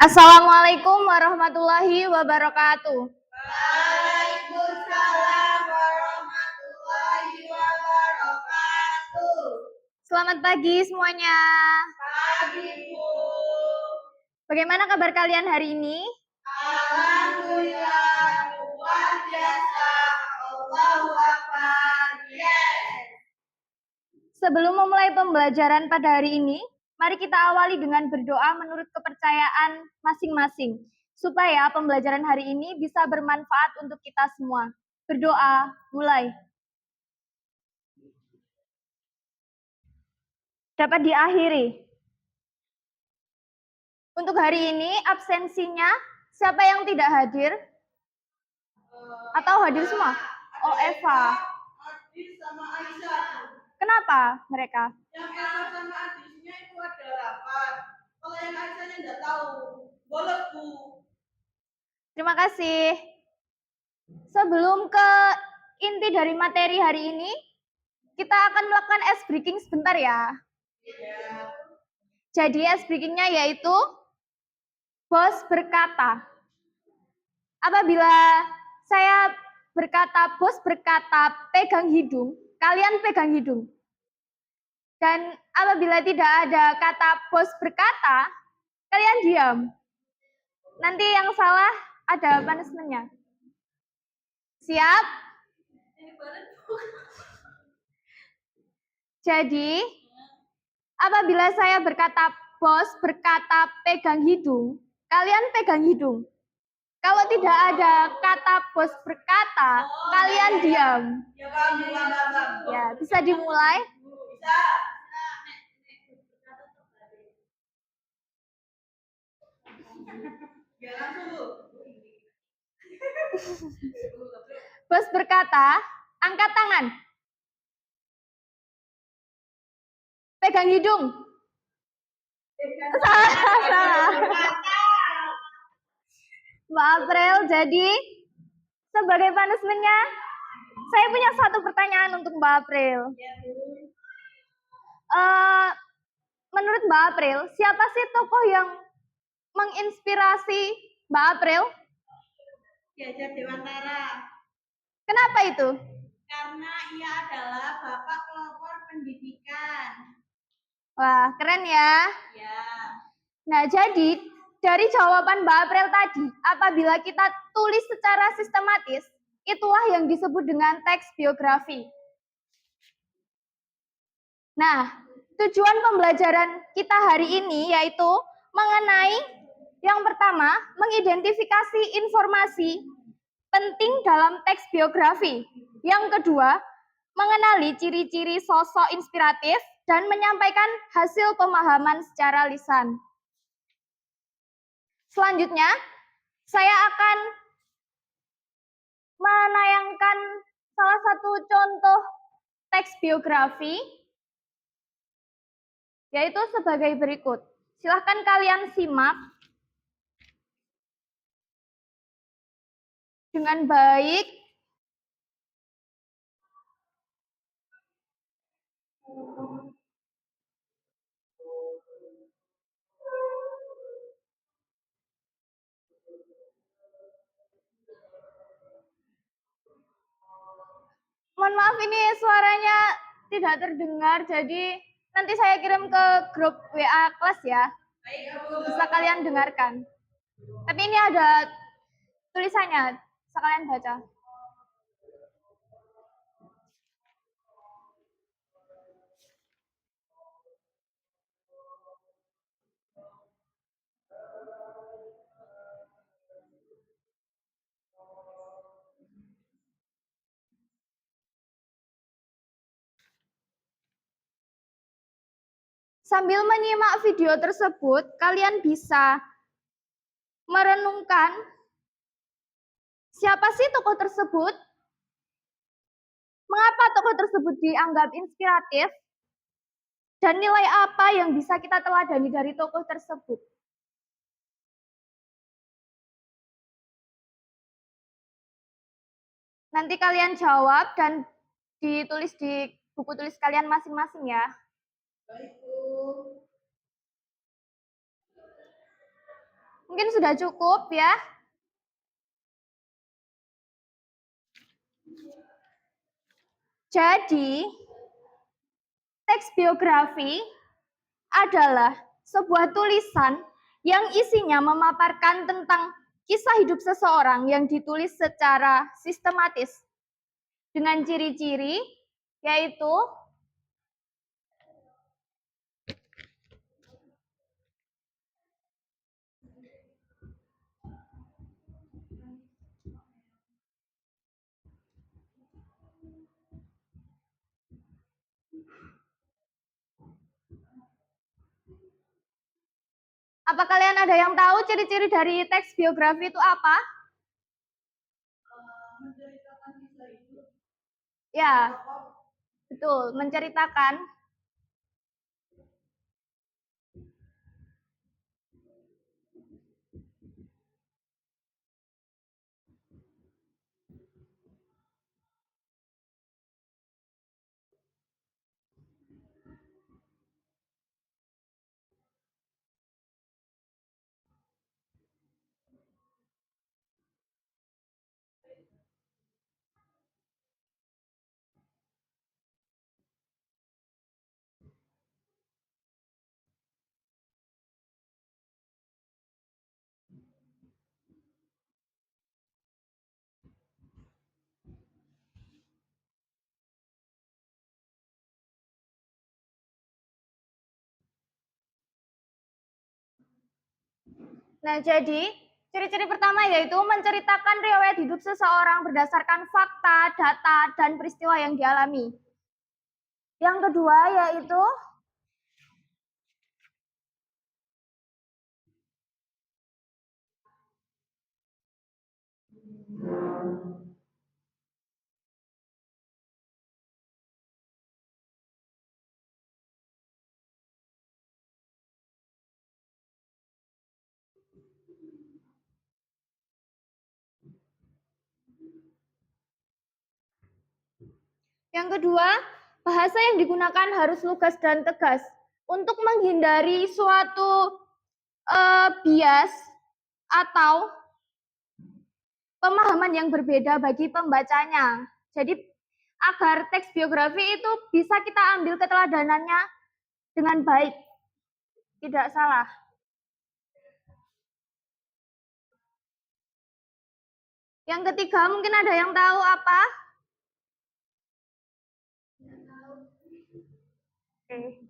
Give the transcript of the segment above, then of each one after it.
Assalamualaikum warahmatullahi wabarakatuh. Waalaikumsalam warahmatullahi wabarakatuh. Selamat pagi semuanya. Pagi, Bu. Bagaimana kabar kalian hari ini? Alhamdulillah, luar biasa. Allahu Akbar. Yes. Sebelum memulai pembelajaran pada hari ini, mari kita awali dengan berdoa menurut kepercayaan masing-masing, supaya pembelajaran hari ini bisa bermanfaat untuk kita semua. Berdoa, mulai. Dapat diakhiri. Untuk hari ini, absensinya siapa yang tidak hadir? Atau hadir semua? Oh, Eva. Adis sama Aisyah. Kenapa mereka? Yang Eva sama Adisnya itu ada rapat. Kalau yang Aisyahnya nggak tahu. Bolos, Bu. Terima kasih. Sebelum ke inti dari materi hari ini, kita akan melakukan ice breaking sebentar ya. Ya. Jadi ice breakingnya yaitu bos berkata. Apabila saya berkata, bos berkata pegang hidung, kalian pegang hidung. Dan apabila tidak ada kata bos berkata, kalian diam. Nanti yang salah ada punishment-nya. Siap? Jadi, apabila saya berkata bos berkata pegang hidung, kalian pegang hidung. Kalau tidak ada kata bos berkata, kalian diam. Ya, Bang. Ya, bisa dimulai. Bisa. Ya, langsung, Bu. Bos berkata, angkat tangan. Pegang hidung. Salah. Mbak April, jadi sebagai punishment-nya, saya punya satu pertanyaan untuk Mbak April. Menurut Mbak April, siapa sih tokoh yang menginspirasi Mbak April? Diajar Dewantara. Kenapa itu? Karena ia adalah bapak pelopor pendidikan. Wah, keren ya. Ya. Nah, jadi dari jawaban Mbak April tadi, apabila kita tulis secara sistematis, itulah yang disebut dengan teks biografi. Nah, tujuan pembelajaran kita hari ini yaitu mengenai yang pertama, mengidentifikasi informasi penting dalam teks biografi. Yang kedua, mengenali ciri-ciri sosok inspiratif dan menyampaikan hasil pemahaman secara lisan. Selanjutnya, saya akan menayangkan salah satu contoh teks biografi, yaitu sebagai berikut. Silahkan kalian simak dengan baik. Mohon maaf ini suaranya tidak terdengar, jadi nanti saya kirim ke grup WA kelas ya. Bisa kalian dengarkan. Tapi ini ada tulisannya, bisa kalian baca. Sambil menyimak video tersebut, kalian bisa merenungkan siapa sih tokoh tersebut, mengapa tokoh tersebut dianggap inspiratif, dan nilai apa yang bisa kita teladani dari tokoh tersebut. Nanti kalian jawab dan ditulis di buku tulis kalian masing-masing ya. Baik, Bu. Mungkin sudah cukup ya. Jadi, teks biografi adalah sebuah tulisan yang isinya memaparkan tentang kisah hidup seseorang yang ditulis secara sistematis dengan ciri-ciri yaitu apa kalian ada yang tahu ciri-ciri dari teks biografi itu apa? Menceritakan kisah hidup. Ya, betul, menceritakan. Nah, jadi ciri-ciri pertama yaitu menceritakan riwayat hidup seseorang berdasarkan fakta, data, dan peristiwa yang dialami. Yang kedua yaitu bahasa yang digunakan harus lugas dan tegas untuk menghindari suatu bias atau pemahaman yang berbeda bagi pembacanya. Jadi agar teks biografi itu bisa kita ambil keteladanannya dengan baik, tidak salah. Yang ketiga, mungkin ada yang tahu apa? Oke.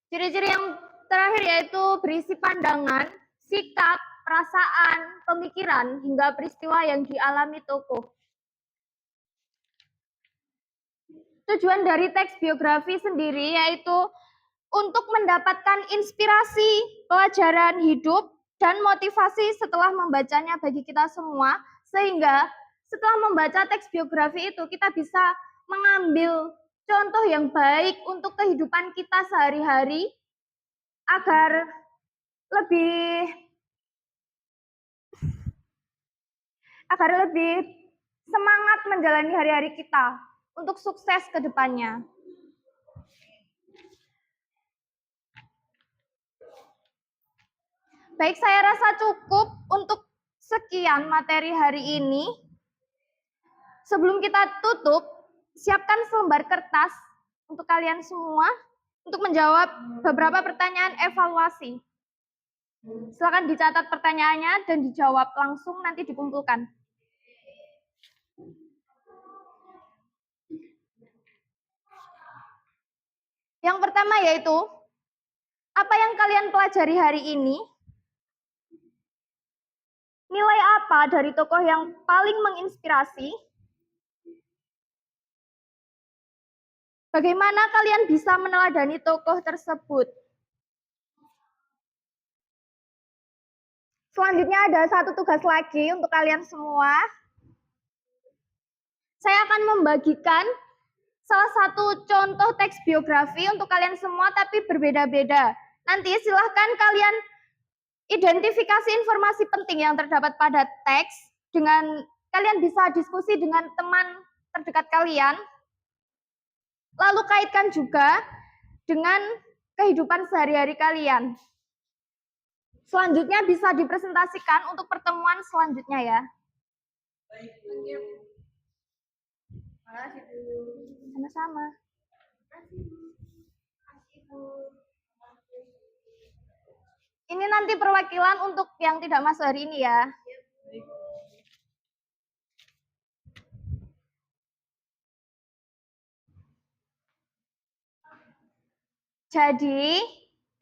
Ciri-ciri yang terakhir yaitu berisi pandangan, sikap, perasaan, pemikiran, hingga peristiwa yang dialami tokoh. Tujuan dari teks biografi sendiri yaitu untuk mendapatkan inspirasi, pelajaran hidup, dan motivasi setelah membacanya bagi kita semua, sehingga setelah membaca teks biografi itu kita bisa mengambil contoh yang baik untuk kehidupan kita sehari-hari agar lebih semangat menjalani hari-hari kita untuk sukses ke depannya. Baik, saya rasa cukup untuk sekian materi hari ini. Sebelum kita tutup, siapkan selembar kertas untuk kalian semua untuk menjawab beberapa pertanyaan evaluasi. Silakan dicatat pertanyaannya dan dijawab langsung, nanti dikumpulkan. Yang pertama yaitu, apa yang kalian pelajari hari ini? Nilai apa dari tokoh yang paling menginspirasi? Bagaimana kalian bisa meneladani tokoh tersebut? Selanjutnya ada satu tugas lagi untuk kalian semua. Saya akan membagikan salah satu contoh teks biografi untuk kalian semua, tapi berbeda-beda. Nanti silahkan kalian identifikasi informasi penting yang terdapat pada teks, dengan kalian bisa diskusi dengan teman terdekat kalian, lalu kaitkan juga dengan kehidupan sehari-hari kalian. Selanjutnya bisa dipresentasikan untuk pertemuan selanjutnya ya. Baik, Bu. Makasih, Bu. Sama-sama. Ini nanti perwakilan untuk yang tidak masuk hari ini ya. Jadi,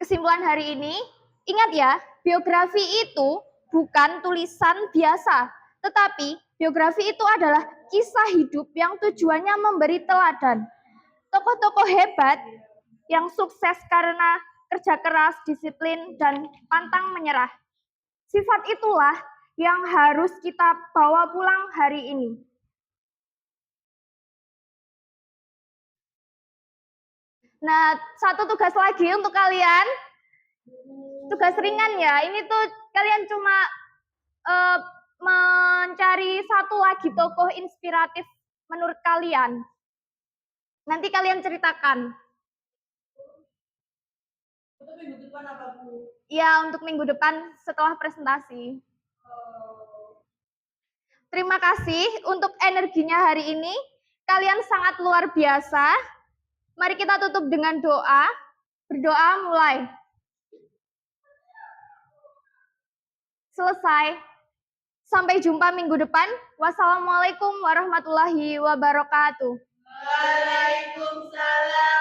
kesimpulan hari ini, ingat ya, biografi itu bukan tulisan biasa, tetapi biografi itu adalah kisah hidup yang tujuannya memberi teladan. Tokoh-tokoh hebat yang sukses karena kerja keras, disiplin, dan pantang menyerah. Sifat itulah yang harus kita bawa pulang hari ini. Nah, satu tugas lagi untuk kalian. Tugas ringan ya. Ini tuh kalian cuma mencari satu lagi tokoh inspiratif menurut kalian. Nanti kalian ceritakan. Untuk minggu depan apa, Bu? Ya, untuk minggu depan setelah presentasi. Terima kasih untuk energinya hari ini. Kalian sangat luar biasa. Mari kita tutup dengan doa. Berdoa mulai. Selesai. Sampai jumpa minggu depan. Wassalamualaikum warahmatullahi wabarakatuh. Waalaikumsalam.